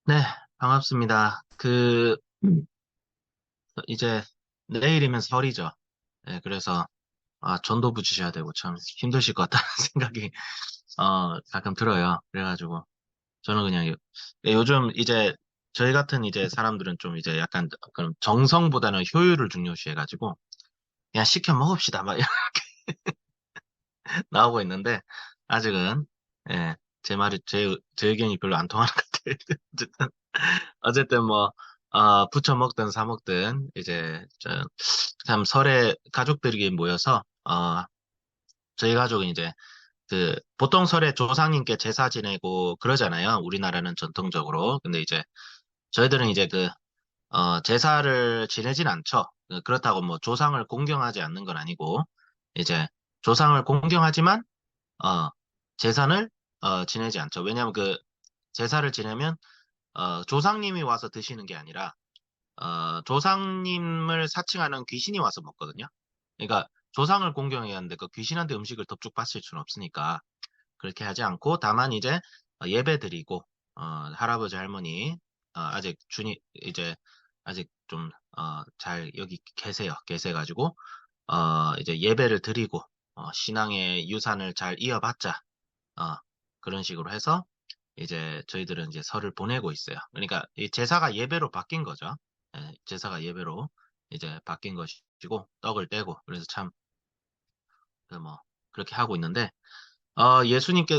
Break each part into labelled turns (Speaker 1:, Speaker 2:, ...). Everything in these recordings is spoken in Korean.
Speaker 1: 네, 반갑습니다. 이제 내일이면 설이죠. 네, 그래서, 전도 붙이셔야 되고 참 힘드실 것 같다는 생각이, 가끔 들어요. 그래가지고, 저는 그냥, 요즘 이제, 저희 같은 이제 사람들은 좀 이제 약간, 그런 정성보다는 효율을 중요시해가지고, 그냥 시켜 먹읍시다. 막 이렇게 나오고 있는데, 아직은, 예, 제 의견이 별로 안 통하는 것 같아요. 어쨌든, 어쨌든 뭐, 부쳐 먹든 사 먹든, 이제, 참 설에 가족들이 모여서, 저희 가족은 이제, 보통 설에 조상님께 제사 지내고 그러잖아요. 우리나라는 전통적으로. 근데 이제, 저희들은 이제 제사를 지내진 않죠. 그렇다고 뭐 조상을 공경하지 않는 건 아니고, 이제, 조상을 공경하지만, 어, 제사를, 지내지 않죠. 왜냐면 제사를 지내면, 조상님이 와서 드시는 게 아니라, 조상님을 사칭하는 귀신이 와서 먹거든요. 그러니까 조상을 공경해야 하는데 그 귀신한테 음식을 덥죽 바칠 수는 없으니까 그렇게 하지 않고 다만 이제 예배 드리고 할아버지 할머니 아직 이제 아직 좀 잘 여기 계세가지고 이제 예배를 드리고 신앙의 유산을 잘 이어받자 어, 그런 식으로 해서 이제 저희들은 이제 설을 보내고 있어요. 그러니까 이 제사가 예배로 바뀐 거죠. 예, 제사가 예배로 이제 바뀐 것이고 떡을 떼고 그래서 참 뭐 그렇게 하고 있는데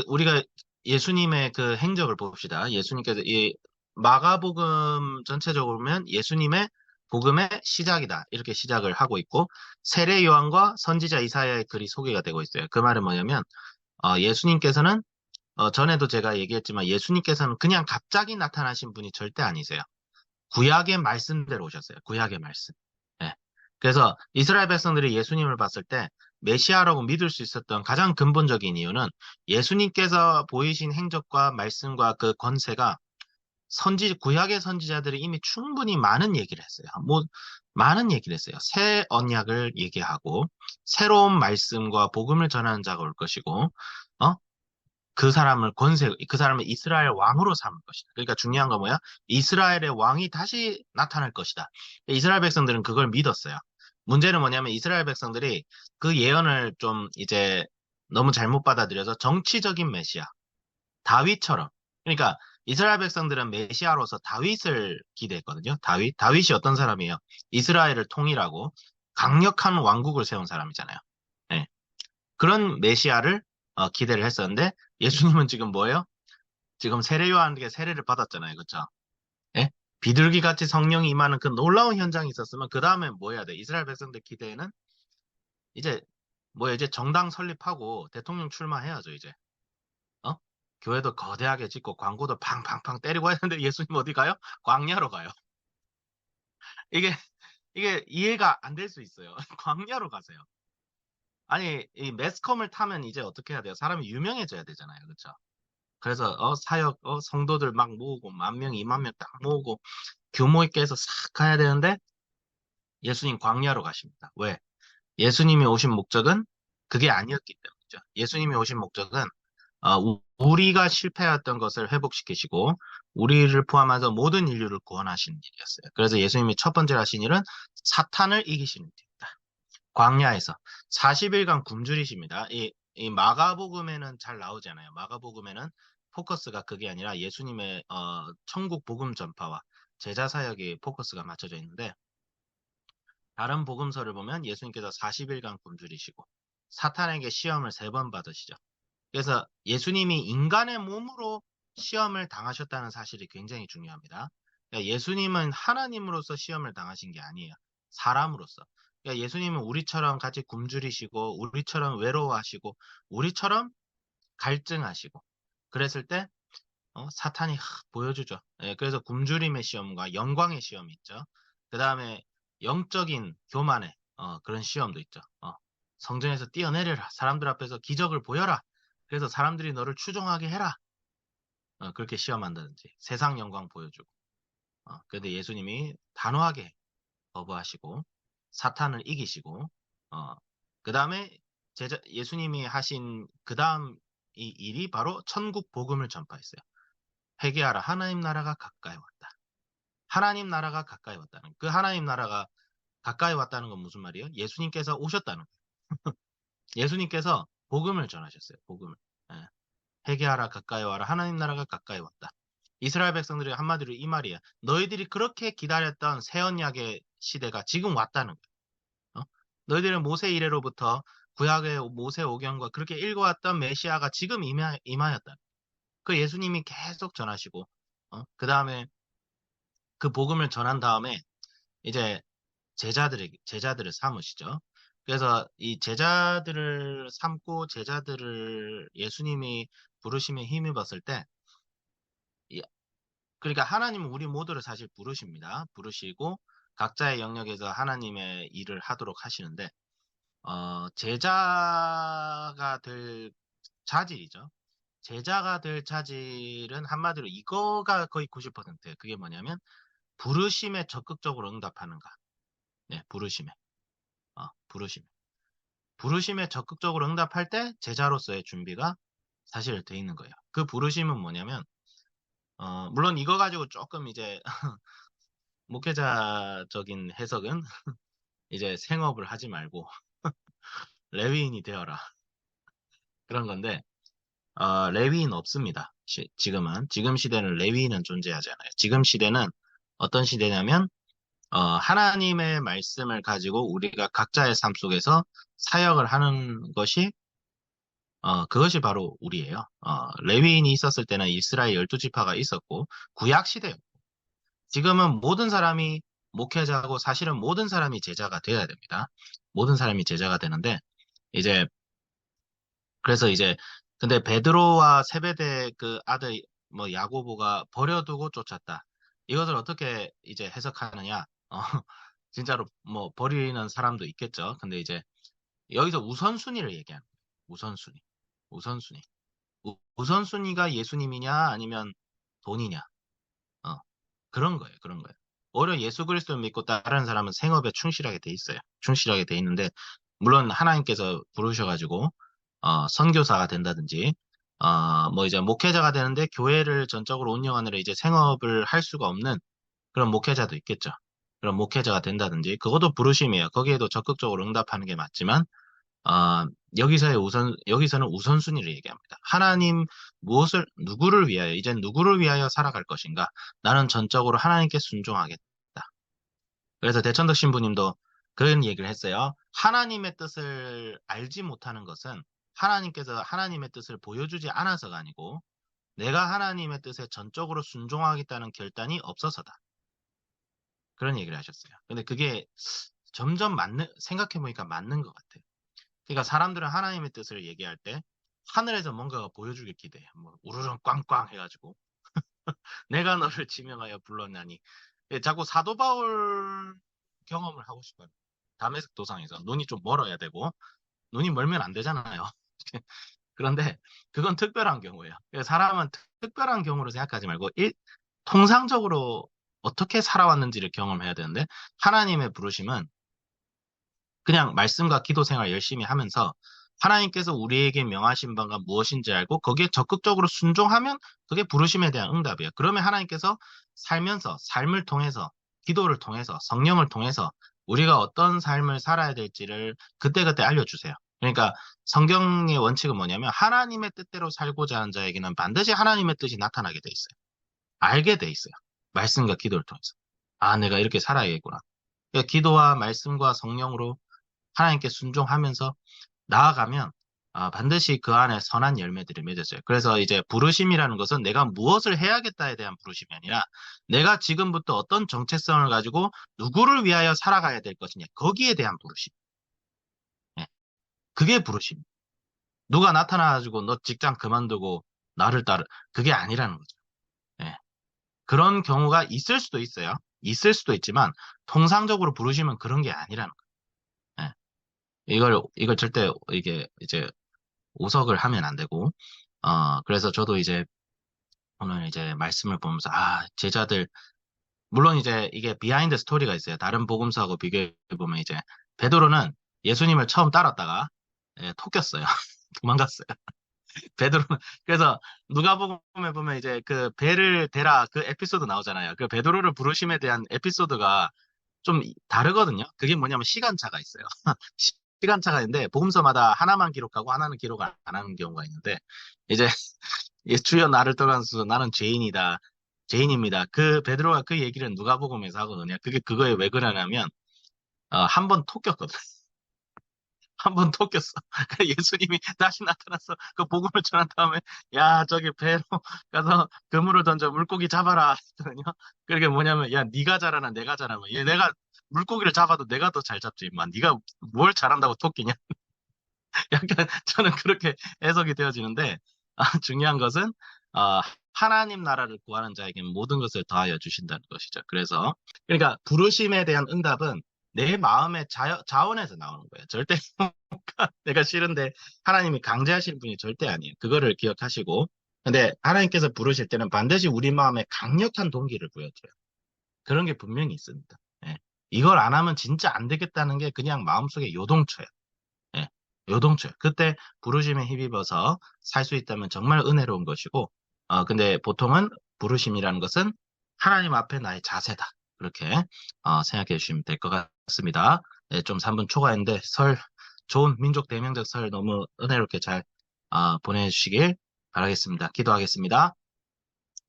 Speaker 1: 우리가 예수님의 그 행적을 봅시다. 예수님께서 이 마가복음 전체적으로 보면 예수님의 복음의 시작이다. 이렇게 시작을 하고 있고 세례 요한과 선지자 이사야의 글이 소개가 되고 있어요. 그 말은 뭐냐면 예수님께서는 전에도 제가 얘기했지만 예수님께서는 그냥 갑자기 나타나신 분이 절대 아니세요. 구약의 말씀대로 오셨어요. 구약의 말씀. 예. 그래서 이스라엘 백성들이 예수님을 봤을 때 메시아라고 믿을 수 있었던 가장 근본적인 이유는 예수님께서 보이신 행적과 말씀과 그 권세가 구약의 선지자들이 이미 충분히 많은 얘기를 했어요. 뭐, 많은 얘기를 했어요. 새 언약을 얘기하고, 새로운 말씀과 복음을 전하는 자가 올 것이고, 어? 그 사람을 이스라엘 왕으로 삼을 것이다. 그러니까 중요한 건 뭐야? 이스라엘의 왕이 다시 나타날 것이다. 이스라엘 백성들은 그걸 믿었어요. 문제는 뭐냐면 이스라엘 백성들이 그 예언을 좀 이제 너무 잘못 받아들여서 정치적인 메시아, 다윗처럼. 그러니까 이스라엘 백성들은 메시아로서 다윗을 기대했거든요. 다윗이 어떤 사람이에요? 이스라엘을 통일하고 강력한 왕국을 세운 사람이잖아요. 예. 그런 메시아를 기대를 했었는데 예수님은 지금 뭐예요? 지금 세례 요한에게 세례를 받았잖아요. 그쵸? 예? 비둘기 같이 성령이 임하는 그 놀라운 현장이 있었으면 그 다음에 뭐 해야 돼? 이스라엘 백성들 기대에는 이제 뭐야 이제 정당 설립하고 대통령 출마해야죠 이제. 어? 교회도 거대하게 짓고 광고도 팡팡팡 때리고 했는데 예수님 어디 가요? 광야로 가요. 이게 이해가 안 될 수 있어요. 광야로 가세요. 아니 이 매스컴을 타면 이제 어떻게 해야 돼요? 사람이 유명해져야 되잖아요. 그쵸? 그래서 성도들 막 모으고 만 명, 2만 명 딱 모으고 규모 있게 해서 싹 가야 되는데 예수님 광야로 가십니다. 왜? 예수님이 오신 목적은 그게 아니었기 때문이죠. 예수님이 오신 목적은 우리가 실패했던 것을 회복시키시고 우리를 포함해서 모든 인류를 구원하시는 일이었어요. 그래서 예수님이 첫 번째 하신 일은 사탄을 이기시는 일입니다. 광야에서 40일간 굶주리십니다. 이 마가복음에는 잘 나오잖아요. 마가복음에는 포커스가 그게 아니라 예수님의 천국 복음 전파와 제자 사역에 포커스가 맞춰져 있는데 다른 복음서를 보면 예수님께서 40일간 굶주리시고 사탄에게 시험을 3번 받으시죠. 그래서 예수님이 인간의 몸으로 시험을 당하셨다는 사실이 굉장히 중요합니다. 그러니까 예수님은 하나님으로서 시험을 당하신 게 아니에요. 사람으로서. 그러니까 예수님은 우리처럼 같이 굶주리시고, 우리처럼 외로워하시고, 우리처럼 갈증하시고, 그랬을 때, 사탄이 보여주죠. 예, 그래서 굶주림의 시험과 영광의 시험이 있죠. 그 다음에 영적인 교만의 그런 시험도 있죠. 성전에서 뛰어내려라. 사람들 앞에서 기적을 보여라. 그래서 사람들이 너를 추종하게 해라. 그렇게 시험한다든지 세상 영광 보여주고. 그런데 예수님이 단호하게 거부하시고 사탄을 이기시고 그 다음에 예수님이 하신 그 다음 이 일이 바로 천국 복음을 전파했어요. 회개하라. 하나님 나라가 가까이 왔다. 하나님 나라가 가까이 왔다는. 그 하나님 나라가 가까이 왔다는 건 무슨 말이에요? 예수님께서 오셨다는 거예요. 예수님께서 복음을 전하셨어요. 복음을. 예. 회개하라 가까이 와라. 하나님 나라가 가까이 왔다. 이스라엘 백성들이 한마디로 이 말이야. 너희들이 그렇게 기다렸던 새 언약의 시대가 지금 왔다는 거야. 너희들은 모세 이래로부터 구약의 모세 오경과 그렇게 읽어왔던 메시아가 지금 임하였다. 그 예수님이 계속 전하시고, 그 다음에 그 복음을 전한 다음에 이제 제자들을 삼으시죠. 그래서 이 제자들을 삼고 제자들을 예수님이 부르심에 힘입었을 때, 그러니까 하나님은 우리 모두를 사실 부르십니다. 부르시고 각자의 영역에서 하나님의 일을 하도록 하시는데 제자가 될 자질이죠. 제자가 될 자질은 한마디로 이거가 거의 90%예요. 그게 뭐냐면 부르심에 적극적으로 응답하는가. 네, 부르심에. 부르심에. 부르심에 적극적으로 응답할 때 제자로서의 준비가 사실 돼 있는 거예요. 그 부르심은 뭐냐면 물론 이거 가지고 조금 이제 목회자적인 해석은 이제 생업을 하지 말고 레위인이 되어라 그런 건데 레위인 없습니다. 지금 시대는 레위인은 존재하지 않아요. 지금 시대는 어떤 시대냐면 하나님의 말씀을 가지고 우리가 각자의 삶 속에서 사역을 하는 것이 그것이 바로 우리예요. 레위인이 있었을 때는 이스라엘 12지파가 있었고 구약 시대예요. 지금은 모든 사람이 목회자고 사실은 모든 사람이 제자가 되어야 됩니다. 모든 사람이 제자가 되는데 이제 그래서 이제 근데 베드로와 세베대 그 아들 뭐 야고보가 버려두고 쫓았다. 이것을 어떻게 이제 해석하느냐? 진짜로 뭐 버리는 사람도 있겠죠. 근데 이제 여기서 우선순위를 얘기하는 거예요. 우선순위. 우선순위. 우선순위가 예수님이냐 아니면 돈이냐? 어, 그런 거예요. 그런 거예요. 오히려 예수 그리스도를 믿고 다른 사람은 생업에 충실하게 돼 있어요. 충실하게 돼 있는데 물론 하나님께서 부르셔가지고 선교사가 된다든지 뭐 이제 목회자가 되는데 교회를 전적으로 운영하느라 이제 생업을 할 수가 없는 그런 목회자도 있겠죠. 그런 목회자가 된다든지 그것도 부르심이에요. 거기에도 적극적으로 응답하는 게 맞지만 아, 여기서는 우선순위를 얘기합니다. 하나님 누구를 위하여, 이젠 누구를 위하여 살아갈 것인가? 나는 전적으로 하나님께 순종하겠다. 그래서 대천덕 신부님도 그런 얘기를 했어요. 하나님의 뜻을 알지 못하는 것은 하나님께서 하나님의 뜻을 보여주지 않아서가 아니고 내가 하나님의 뜻에 전적으로 순종하겠다는 결단이 없어서다. 그런 얘기를 하셨어요. 근데 그게 점점 생각해보니까 맞는 것 같아요. 그러니까 사람들은 하나님의 뜻을 얘기할 때 하늘에서 뭔가가 보여주길 기대해. 뭐 우르릉 꽝꽝 해가지고 내가 너를 지명하여 불렀나니. 자꾸 사도 바울 경험을 하고 싶어요. 다메섹 도상에서 눈이 좀 멀어야 되고 눈이 멀면 안 되잖아요. 그런데 그건 특별한 경우예요. 사람은 특별한 경우로 생각하지 말고 통상적으로 어떻게 살아왔는지를 경험해야 되는데 하나님의 부르심은 그냥 말씀과 기도 생활 열심히 하면서 하나님께서 우리에게 명하신 바가 무엇인지 알고 거기에 적극적으로 순종하면 그게 부르심에 대한 응답이에요. 그러면 하나님께서 살면서 삶을 통해서 기도를 통해서 성령을 통해서 우리가 어떤 삶을 살아야 될지를 그때그때 알려주세요. 그러니까 성경의 원칙은 뭐냐면 하나님의 뜻대로 살고자 하는 자에게는 반드시 하나님의 뜻이 나타나게 돼 있어요. 알게 돼 있어요. 말씀과 기도를 통해서. 아, 내가 이렇게 살아야겠구나. 그러니까 기도와 말씀과 성령으로 하나님께 순종하면서 나아가면 반드시 그 안에 선한 열매들이 맺어져요. 그래서 이제 부르심이라는 것은 내가 무엇을 해야겠다에 대한 부르심이 아니라 내가 지금부터 어떤 정체성을 가지고 누구를 위하여 살아가야 될 것이냐 거기에 대한 부르심. 예, 그게 부르심. 누가 나타나가지고 너 직장 그만두고 나를 따르 그게 아니라는 거죠. 예, 그런 경우가 있을 수도 있어요. 있을 수도 있지만 통상적으로 부르심은 그런 게 아니라는 거예요. 예, 이걸 절대 이게 이제 오석을 하면 안 되고, 그래서 저도 이제 오늘 이제 말씀을 보면서, 제자들, 물론 이제 이게 비하인드 스토리가 있어요. 다른 복음서하고 비교해보면 이제, 베드로는 예수님을 처음 따랐다가, 예, 토꼈어요. 도망갔어요. 베드로, 그래서 누가복음에 보면 이제 그 배를 대라 그 에피소드 나오잖아요. 그 베드로를 부르심에 대한 에피소드가 좀 다르거든요. 그게 뭐냐면 시간차가 있어요. 시간차가 있는데 복음서마다 하나만 기록하고 하나는 기록 안 하는 경우가 있는데 이제 이 주여 나를 떠나서 나는 죄인이다. 죄인입니다. 그 베드로가 그 얘기를 누가복음에서 하거든요. 그게 그거에 왜 그러냐면 한 번 톡겼거든. 한 번 톡겼어. 그 예수님이 다시 나타나서 그 복음을 전한 다음에 야 저기 배로 가서 그물을 던져 물고기 잡아라 했거든요. 그게 뭐냐면 야 네가 잘하나 내가 잘하나 얘 내가 물고기를 잡아도 내가 더 잘 잡지 임마 네가 뭘 잘한다고 토끼냐. 약간 저는 그렇게 해석이 되어지는데 중요한 것은 아, 하나님 나라를 구하는 자에게 모든 것을 더하여 주신다는 것이죠. 그래서 그러니까 부르심에 대한 응답은 내 마음의 자원에서 나오는 거예요. 절대 내가 싫은데 하나님이 강제하실 분이 절대 아니에요. 그거를 기억하시고 근데 하나님께서 부르실 때는 반드시 우리 마음에 강력한 동기를 보여줘요. 그런 게 분명히 있습니다. 예. 이걸 안 하면 진짜 안 되겠다는 게 그냥 마음속에 요동쳐요. 예, 요동쳐요. 그때 부르심에 힘입어서 살 수 있다면 정말 은혜로운 것이고, 근데 보통은 부르심이라는 것은 하나님 앞에 나의 자세다. 그렇게 생각해 주시면 될 것 같습니다. 예, 좀 3분 초과했는데 좋은 민족 대명절 설 너무 은혜롭게 잘 보내주시길 바라겠습니다. 기도하겠습니다.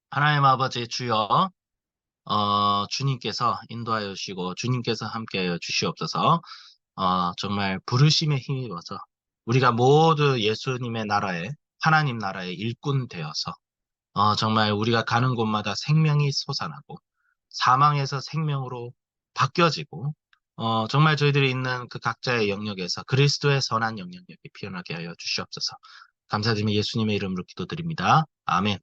Speaker 1: 하나님 아버지 주여, 주님께서 인도하여 주시고 주님께서 함께하여 주시옵소서. 정말 부르심에 힘입어서 우리가 모두 예수님의 나라에 하나님 나라의 일꾼 되어서 정말 우리가 가는 곳마다 생명이 솟아나고 사망에서 생명으로 바뀌어지고 정말 저희들이 있는 그 각자의 영역에서 그리스도의 선한 영향력이 피어나게 하여 주시옵소서. 감사드리며 예수님의 이름으로 기도드립니다. 아멘.